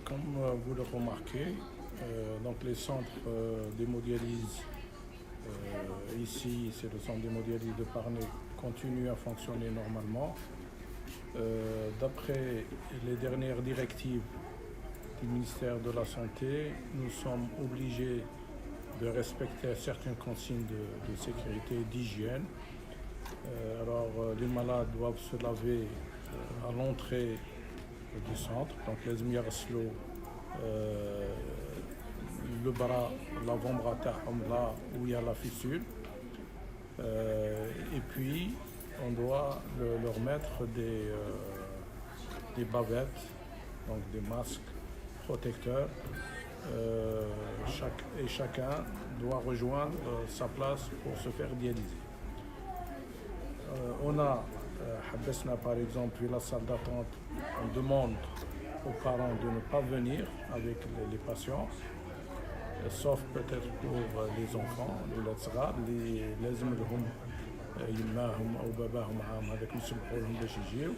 Comme vous le remarquez, donc les centres d'hémodialyse, ici c'est le centre d'hémodialyse de Parnay, continue à fonctionner normalement. D'après les dernières directives du ministère de la Santé, nous sommes obligés de respecter certaines consignes de sécurité et d'hygiène. Les malades doivent se laver à l'entrée du centre, donc les يغسلوا le bras, l'avant-bras تاعهم là où il y a la fissure, et puis on doit leur mettre des bavettes, donc des masques protecteurs, et chacun doit rejoindre sa place pour se faire dialyser. On a حبسنا par exemple la salle d'attente, on demande aux parents de ne pas venir avec les patients, sauf peut-être pour les enfants, الولاد صغار اللي لازم لهم يماهم او باباهم معاهم، هذاك نسمحوا لهم باش يجيو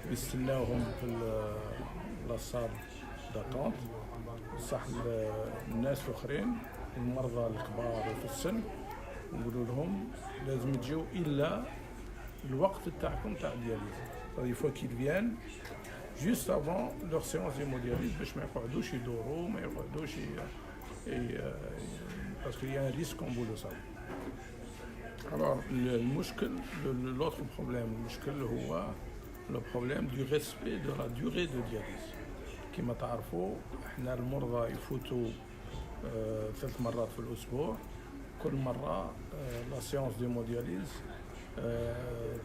ويستناوهم في لا صال داتونت. صح الناس الاخرين المرضى الكبار في السن نقولوا لهم لازم تجيو الا الوقت تاعكم تاع الدياليز. Il faut qu'ils viennent juste avant leur séance d'hémodialyse باش ما يقعدوش يدوروا، ما يقعدوش parce qu'il y a un risque comme vous le savez. Alors l'autre problème المشكل هو le problème du respect de la durée de dialyse. كما تعرفوا احنا المرضى يفوتوا 3 مرات في الاسبوع، كل مره لا سيونس ديمودياليز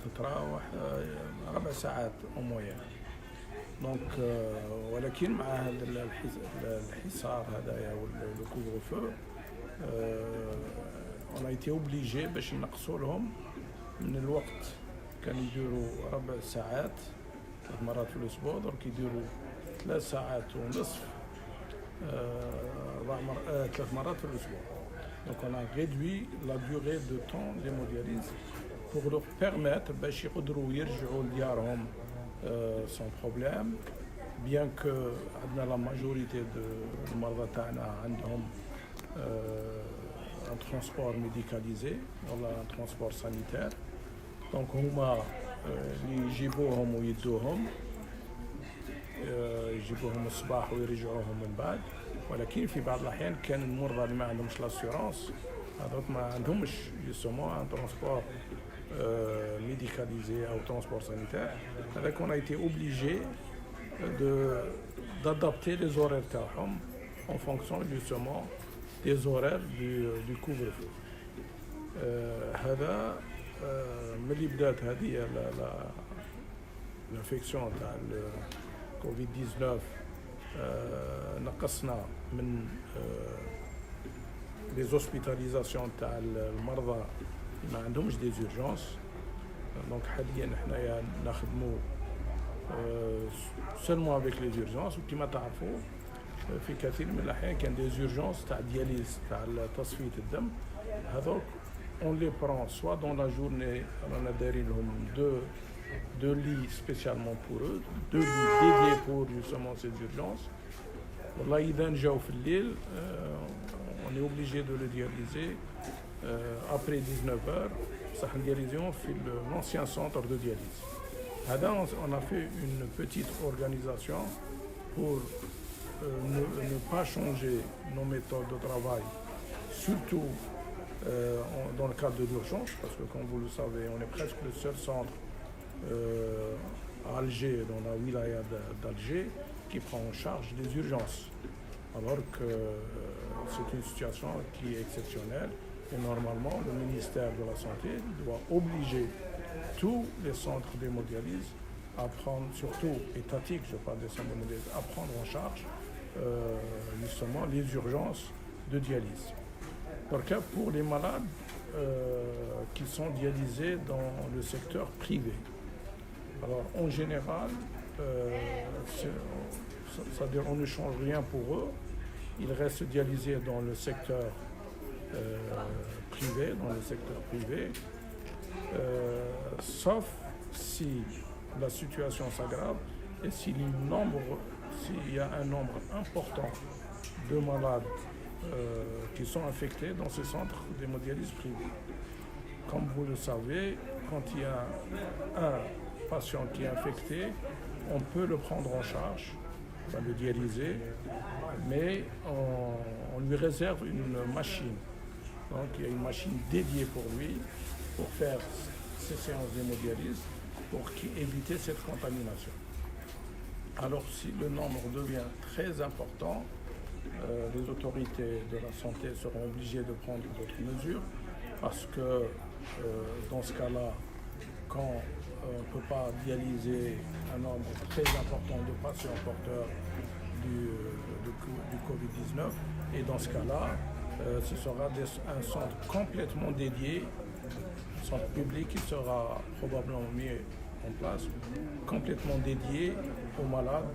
تتراوح 4 ساعات او موين. دونك ولكن مع هذا الحصار هذايا والكوفر فو on a été obligé باش ينقصوا لهم من الوقت. كانوا يديروا 4 ساعات 3 مرات في الاسبوع، درك يديروا 3 ساعات ونصف 3 مرات في الاسبوع. Donc on a réduit la durée de temps d'hémodialyse pour leur permettre باش يقدروا يرجعوا لديارهم sans problème, bien que عندنا la majorité de المرضى تاعنا عندهم un transport médicalisé ولا un transport sanitaire. Donc هما يجيبوهم ويدوهم، يجيبوهم الصباح ويرجعوهم من بعد. ولكن في بعض الأحيان كان المرضى اللي ما عندهمش لاسيورانس هذوك ما عندهمش justement un transport médicalisé ou transport sanitaire. Donc on a été obligé d'adapter les horaires تاعهم en fonction justement des horaires du couvre-feu. هذا ملي بدات هذه l'infection تاع الكوفيد 19 نقصنا من les hospitalisations تاع المرضى ما عندهمش des urgences. donc حاليا حنايا نخدموا seulement avec les urgences. وكما تعرفوا في كثير من الأحيان كان des urgences تاع دياليز تاع تصفية الدم، هذوك on les prend soit dans la journée، رانا دايرين لهم deux lits spécialement pour eux، 2 lits dédiés pour justement ces urgences. والله إذا جاو في الليل on est obligé de le dialyser après 19h. صح ندياليزيون في l'ancien centre de dialyse. هذا on a fait une petite organisation pour ne pas changer nos méthodes de travail, surtout dans le cadre de l'urgence, parce que comme vous le savez, on est presque le seul centre à Alger, dans la wilaya d'Alger, qui prend en charge les urgences. Alors que c'est une situation qui est exceptionnelle et normalement le ministère de la Santé doit obliger tous les centres d'hémodialyse à prendre, surtout étatiques, je parle des centres d'hémodialyse, à prendre en charge justement les urgences de dialyse. Pour les malades qui sont dialysés dans le secteur privé. Alors en général, c'est-à-dire on ne change rien pour eux, ils restent dialysés dans le secteur privé, sauf si la situation s'aggrave Et s'il y a un nombre important de malades qui sont infectés dans ces centres d'hémodialyse privés. Comme vous le savez, quand il y a un patient qui est infecté, on peut le prendre en charge, on va le dialyser, mais on lui réserve une machine. Donc il y a une machine dédiée pour lui, pour faire ces séances d'hémodialyse, pour éviter cette contamination. Alors si le nombre devient très important, les autorités de la santé seront obligées de prendre d'autres mesures, parce que dans ce cas-là, quand on ne peut pas dialyser un nombre très important de patients porteurs du Covid-19, et dans ce cas-là, ce sera un centre complètement dédié, un centre public qui sera probablement mis en place, complètement dédié aux malades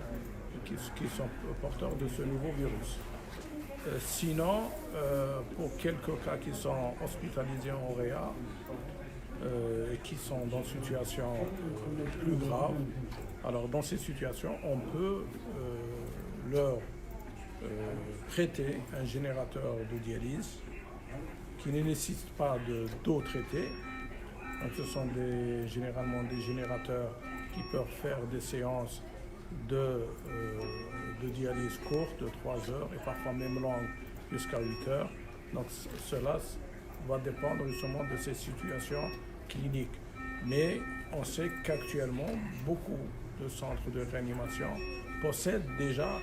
qui sont porteurs de ce nouveau virus. Sinon, pour quelques cas qui sont hospitalisés en réa et qui sont dans une situation plus grave, alors dans ces situations, on peut leur prêter un générateur de dialyse qui ne nécessite pas d'eau traitée. Donc ce sont généralement des générateurs qui peuvent faire des séances de dialyse courte, de 3 heures et parfois même longue jusqu'à 8 heures. Donc cela va dépendre justement de ces situations cliniques. Mais on sait qu'actuellement, beaucoup de centres de réanimation possèdent déjà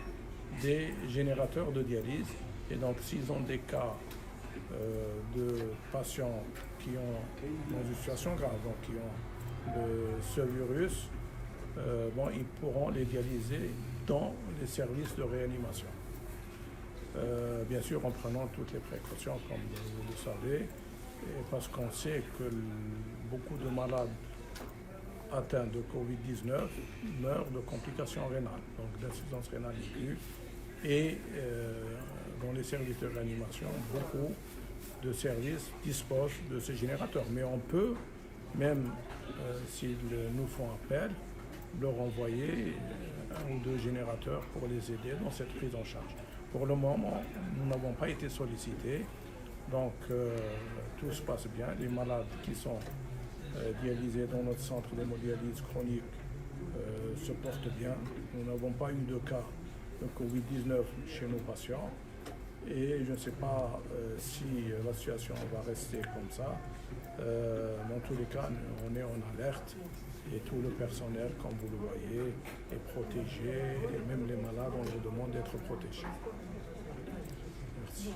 des générateurs de dialyse. Et donc s'ils ont des cas de patients qui ont dans une situation grave, donc qui ont ce virus, ils pourront les dialyser dans les services de réanimation. Bien sûr en prenant toutes les précautions comme vous le savez, et parce qu'on sait que beaucoup de malades atteints de Covid-19 meurent de complications rénales, donc d'insuffisance rénale aiguë, et dans les services de réanimation, beaucoup de services disposent de ces générateurs. Mais on peut, même s'ils nous font appel, leur envoyer un ou deux générateurs pour les aider dans cette prise en charge. Pour le moment, nous n'avons pas été sollicités, donc tout se passe bien. Les malades qui sont dialysés dans notre centre d'hémodialyse chronique se portent bien. Nous n'avons pas eu de cas de Covid-19 chez nos patients. Et je ne sais pas si la situation va rester comme ça. Dans tous les cas, on est en alerte et tout le personnel, comme vous le voyez, est protégé et même les malades, on leur demande d'être protégés. Merci.